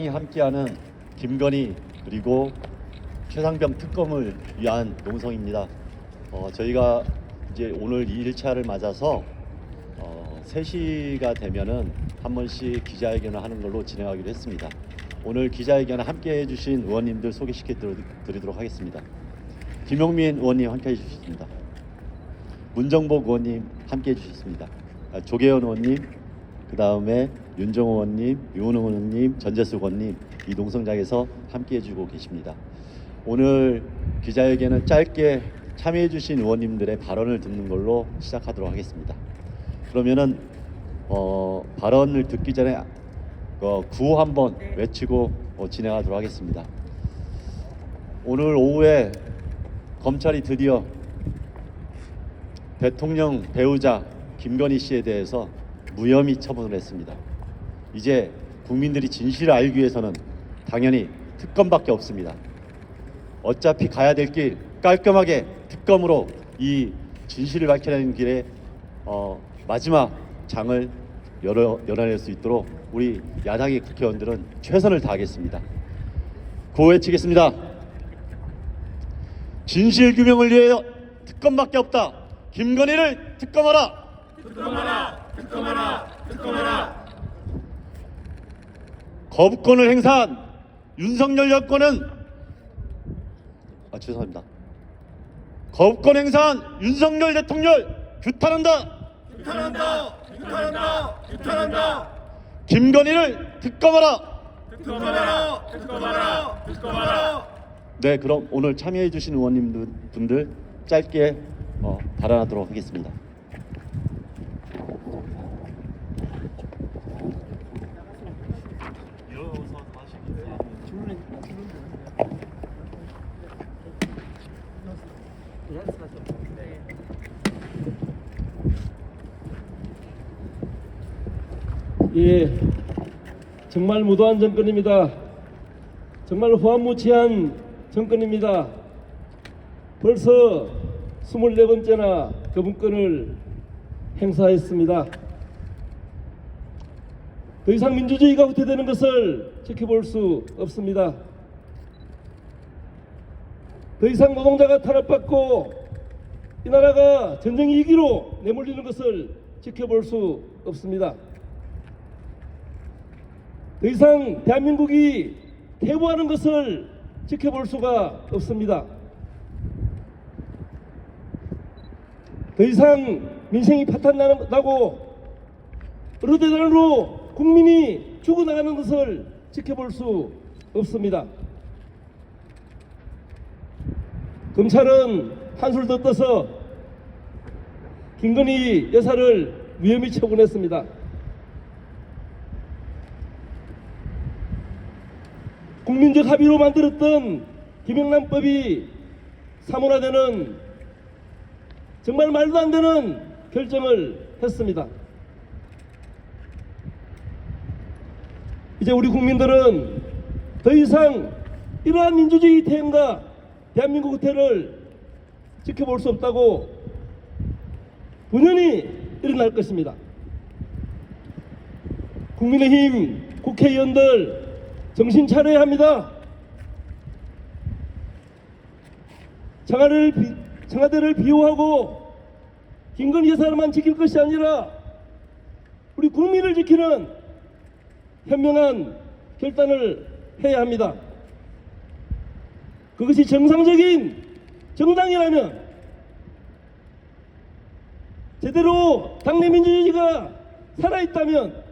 야당이 함께하는 김건희 그리고 최상병 특검을 위한 농성입니다. 저희가 이제 오늘 2일차를 맞아서 3시가 되면은 한 번씩 기자회견을 하는 걸로 진행하기로 했습니다. 오늘 기자회견에 함께해 주신 의원님들 소개시켜 드리도록 하겠습니다. 김용민 의원님 함께해 주셨습니다. 문정복 의원님 함께해 주셨습니다. 조계현 의원님, 그 다음에 윤정호 의원님, 유은호 의원님, 전재수 의원님 이 농성장에서 함께해 주고 계십니다. 오늘 기자회견은 짧게 참여해 주신 의원님들의 발언을 듣는 걸로 시작하도록 하겠습니다. 그러면은 발언을 듣기 전에 구호 한번 외치고 진행하도록 하겠습니다. 오늘 오후에 검찰이 드디어 대통령 배우자 김건희 씨에 대해서 무혐의 처분을 했습니다. 이제 국민들이 진실을 알기 위해서는 당연히 특검밖에 없습니다. 어차피 가야 될 길 깔끔하게 특검으로 이 진실을 밝혀내는 길에 마지막 장을 열어낼 수 있도록 우리 야당의 국회의원들은 최선을 다하겠습니다. 구호 외치겠습니다. 진실 규명을 위해 특검밖에 없다. 김건희를 특검하라. 특검하라. 특검하라. 특검하라. 거부권을 행사한 윤석열 여권은 죄송합니다. 거부권 행사한 윤석열 대통령 규탄한다. 규탄한다. 규탄한다. 규탄한다. 김건희를 특검하라. 특검하라. 특검하라. 특검하라. 네, 그럼 오늘 참여해 주신 의원님들 짧게 발언하도록 하겠습니다. 예, 정말 무도한 정권입니다. 정말 후한무치한 정권입니다. 벌써 24번째나 거부권을 행사했습니다. 더 이상 민주주의가 후퇴되는 것을 지켜볼 수 없습니다. 더 이상 노동자가 탄압받고 이 나라가 전쟁 위기로 내몰리는 것을 지켜볼 수 없습니다. 더 이상 대한민국이 퇴보하는 것을 지켜볼 수가 없습니다. 더 이상 민생이 파탄나고 어느 대단으로 국민이 죽어나가는 것을 지켜볼 수 없습니다. 검찰은 한술 더 떠서 김건희 여사를 무혐의 처분했습니다. 국민적 합의로 만들었던 김영란법이 사문화되는 정말 말도 안 되는 결정을 했습니다. 이제 우리 국민들은 더 이상 이러한 민주주의 태행과 대한민국 후퇴를 지켜볼 수 없다고 분연히 일어날 것입니다. 국민의힘 국회의원들 정신 차려야 합니다. 청와대를 비호하고 김건희 여사만 지킬 것이 아니라 우리 국민을 지키는 현명한 결단을 해야 합니다. 그것이 정상적인 정당이라면, 제대로 당내 민주주의가 살아있다면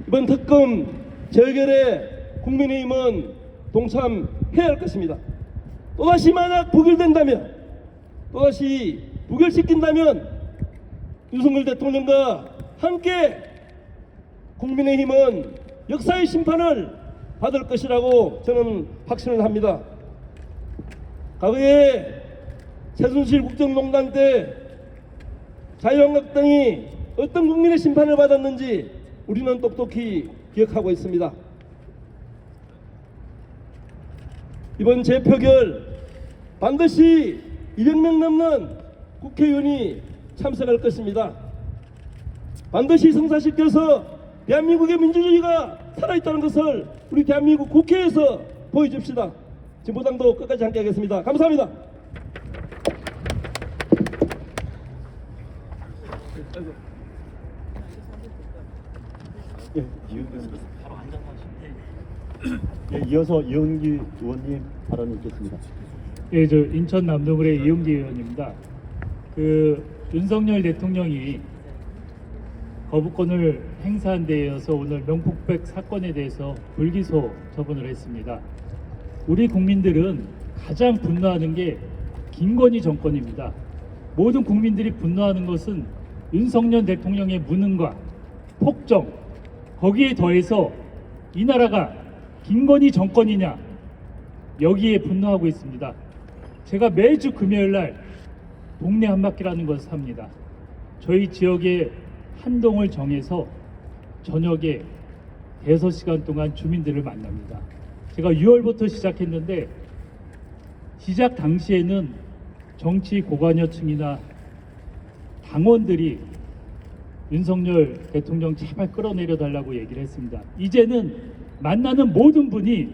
이번 특검 재결에 국민의힘은 동참해야 할 것입니다. 또다시 만약 부결된다면, 또다시 부결시킨다면 윤석열 대통령과 함께 국민의힘은 역사의 심판을 받을 것이라고 저는 확신을 합니다. 과거에 최순실 국정농단 때 자유한국당이 어떤 국민의 심판을 받았는지 우리는 똑똑히 기억하고 있습니다. 이번 재표결 반드시 200명 넘는 국회의원이 참석할 것입니다. 반드시 성사시켜서 대한민국의 민주주의가 살아있다는 것을 우리 대한민국 국회에서 보여줍시다. 진보당도 끝까지 함께하겠습니다. 감사합니다. 예, 이어서 이용기 의원님 발언이 있겠습니다. 예, 저 인천 남동구의 이용기 의원입니다. 윤석열 대통령이 거부권을 행사한 데 이어서 오늘 명품백 사건에 대해서 불기소 처분을 했습니다. 우리 국민들은 가장 분노하는 게 김건희 정권입니다. 모든 국민들이 분노하는 것은 윤석열 대통령의 무능과 폭정, 거기에 더해서 이 나라가 김건희 정권이냐, 여기에 분노하고 있습니다. 제가 매주 금요일 날 동네 한바퀴라는 것을 합니다. 저희 지역의 한 동을 정해서 저녁에 5시간 동안 주민들을 만납니다. 제가 6월부터 시작했는데 시작 당시에는 정치 고관여층이나 당원들이 윤석열 대통령 제발 끌어내려 달라고 얘기를 했습니다. 이제는 만나는 모든 분이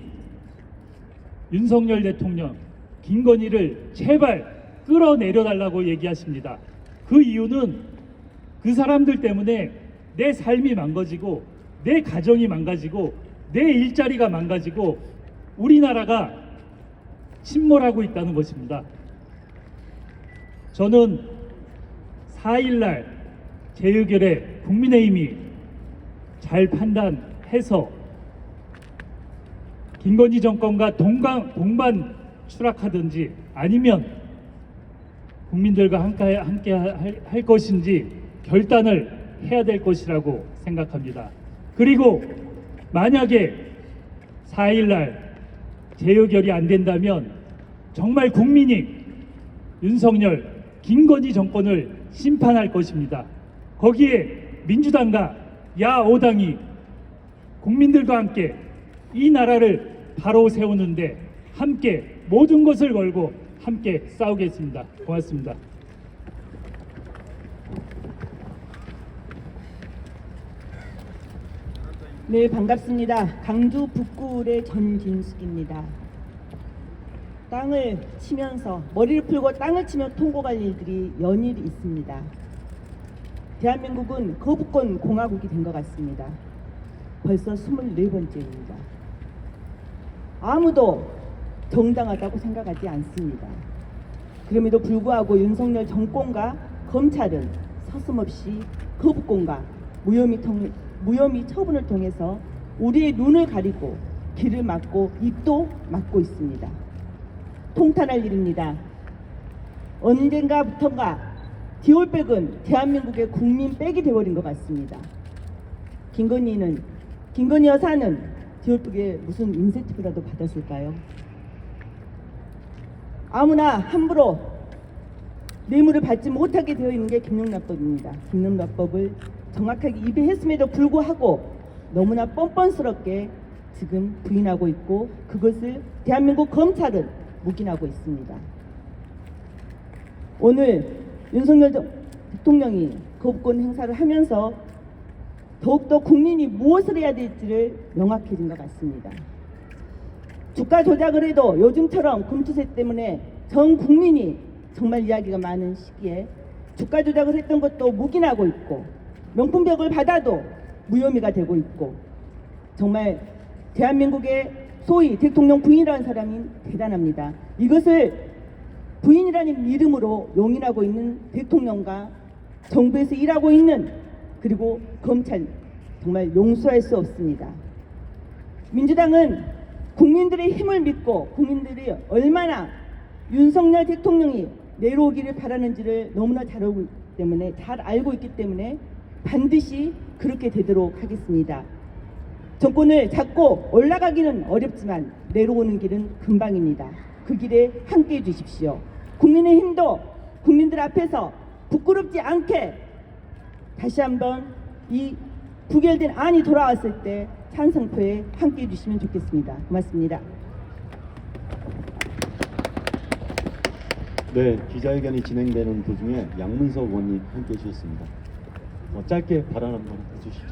윤석열 대통령, 김건희를 제발 끌어내려 달라고 얘기하십니다. 그 이유는 그 사람들 때문에 내 삶이 망가지고 내 가정이 망가지고 내 일자리가 망가지고 우리나라가 침몰하고 있다는 것입니다. 저는 4일날 재의결에 국민의힘이 잘 판단해서 김건희 정권과 동반 추락하든지 아니면 국민들과 함께 할 것인지 결단을 해야 될 것이라고 생각합니다. 그리고 만약에 4일날 재의결이 안 된다면 정말 국민이 윤석열, 김건희 정권을 심판할 것입니다. 거기에 민주당과 야5당이 국민들과 함께 이 나라를 바로 세우는데 함께 모든 것을 걸고 함께 싸우겠습니다. 고맙습니다. 네, 반갑습니다. 강주 북구의 전진숙입니다. 땅을 치면서 머리를 풀고 땅을 치며 통곡할 일들이 연일 있습니다. 대한민국은 거부권 공화국이 된 것 같습니다. 벌써 24번째입니다. 아무도 정당하다고 생각하지 않습니다. 그럼에도 불구하고 윤석열 정권과 검찰은 서슴없이 거부권과 무혐의 처분을 통해서 우리의 눈을 가리고 귀를 막고 입도 막고 있습니다. 통탄할 일입니다. 언젠가부턴가 디올백은 대한민국의 국민백이 되어버린 것 같습니다. 김건희 여사는 디올백에 무슨 인센티브라도 받았을까요? 아무나 함부로 뇌물을 받지 못하게 되어 있는 게 김영란법입니다. 김영란법을 정확하게 입에했음에도 불구하고 너무나 뻔뻔스럽게 지금 부인하고 있고 그것을 대한민국 검찰은 묵인하고 있습니다. 오늘 윤석열 대통령이 거부권 행사를 하면서 더욱더 국민이 무엇을 해야 될지를 명확해진 것 같습니다. 주가 조작을 해도 요즘처럼 금투세 때문에 전 국민이 정말 이야기가 많은 시기에 주가 조작을 했던 것도 묵인하고 있고 명품백을 받아도 무혐의가 되고 있고 정말 대한민국의 소위 대통령 부인이라는 사람이 대단합니다. 이것을 부인이라는 이름으로 용인하고 있는 대통령과 정부에서 일하고 있는 그리고 검찰 정말 용서할 수 없습니다. 민주당은 국민들의 힘을 믿고 국민들이 얼마나 윤석열 대통령이 내려오기를 바라는지를 너무나 잘 알고 있기 때문에 반드시 그렇게 되도록 하겠습니다. 정권을 잡고 올라가기는 어렵지만 내려오는 길은 금방입니다. 그 길에 함께해 주십시오. 국민의힘도 국민들 앞에서 부끄럽지 않게 다시 한번 이 부결된 안이 돌아왔을 때 찬성표에 함께해 주시면 좋겠습니다. 고맙습니다. 네, 기자회견이 진행되는 도중에 양문석 의원님 함께해 주셨습니다. 짧게 발언 한번 해주시죠.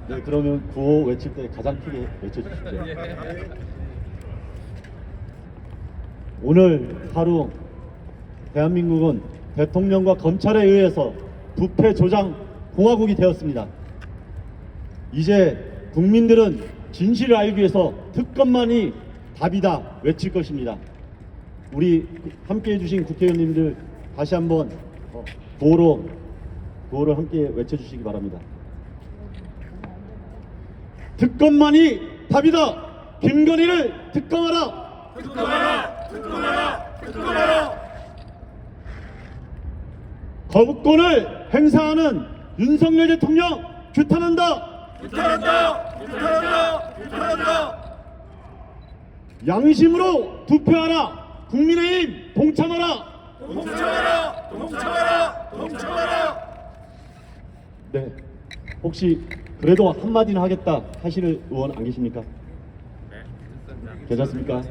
네, 그러면 구호 외칠 때 가장 크게 외쳐주십시오. 오늘 하루 대한민국은 대통령과 검찰에 의해서 부패 조장 공화국이 되었습니다. 이제 국민들은 진실을 알기 위해서 특검만이 답이다 외칠 것입니다. 우리 함께해 주신 국회의원님들 다시 한번 구호를 함께 외쳐주시기 바랍니다. 특검만이 답이다. 김건희를 특검하라. 특검하라. 특검하라. 특검하라. 거부권을 행사하는 윤석열 대통령 규탄한다. 규탄한다. 규탄한다. 규탄한다. 양심으로 투표하라. 국민의힘 동참하라. 동참하라. 동참하라. 동참하라. 네, 혹시 그래도 한마디는 하겠다 하시는 의원 안 계십니까? 괜찮습니까?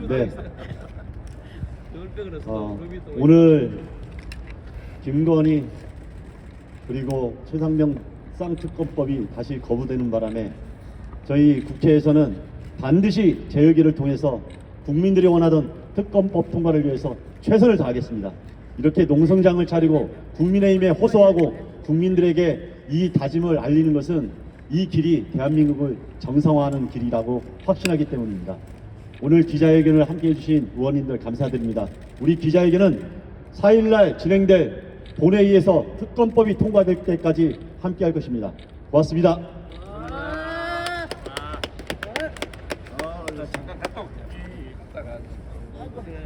네. 오늘 김건희 그리고 최상병 쌍특검법이 다시 거부되는 바람에 저희 국회에서는 반드시 재의결을 통해서 국민들이 원하던 특검법 통과를 위해서 최선을 다하겠습니다. 이렇게 농성장을 차리고 국민의힘에 호소하고 국민들에게 이 다짐을 알리는 것은 이 길이 대한민국을 정상화하는 길이라고 확신하기 때문입니다. 오늘 기자회견을 함께해 주신 의원님들 감사드립니다. 우리 기자회견은 4일날 진행될 본회의에서 특검법이 통과될 때까지 함께할 것입니다. 고맙습니다.